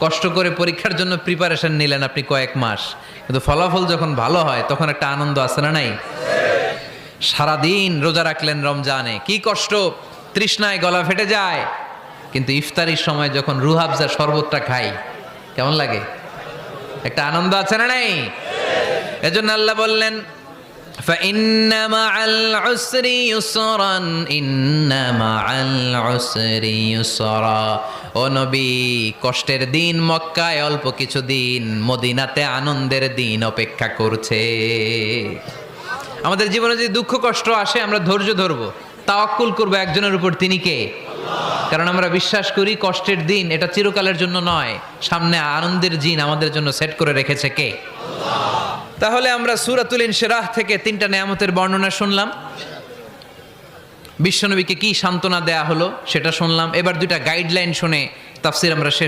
কষ্ট করে পরীক্ষার জন্য প্রিপারেশন নিলেন আপনি কয়েক মাস, কিন্তু ফলাফল যখন ভালো হয় তখন একটা আনন্দ আছে না নাই? সারাদিন রোজা রাখলেন রমজানে, কি কষ্ট, তৃষ্ণায় গলা ফেটে যায়, কিন্তু ইফতারির সময় যখন রুহ আফজা শরবতটা খাই কেমন লাগে? একটা আনন্দ আছে না নাই? এজন্য আল্লাহ বললেন فإن مع العسر يسرا إن مع العسر يسرا। ও নবী, কষ্টের দিন মক্কায় অল্প কিছু দিন, মদিনাতে আনন্দের দিন অপেক্ষা করছে। আমাদের জীবনে যদি দুঃখ কষ্ট আসে আমরা ধৈর্য ধরবো, তাওয়াক্কুল করবো একজনের উপর, তিনি কে? কারণ আমরা বিশ্বাস করি কষ্টের দিন এটা চিরকালের জন্য নয়, সামনে আনন্দের দিন আমাদের জন্য সেট করে রেখেছে কে? তাহলে আমরা সূরাতুল ইনশিরাহ থেকে 3টা নেয়ামতের বর্ণনা শুনলাম, বিশ্বনবীকে কি সান্ত্বনা দেয়া হলো সেটা শুনলাম। এবার 2টা গাইডলাইন শুনে তাফসীর আমরা শেষ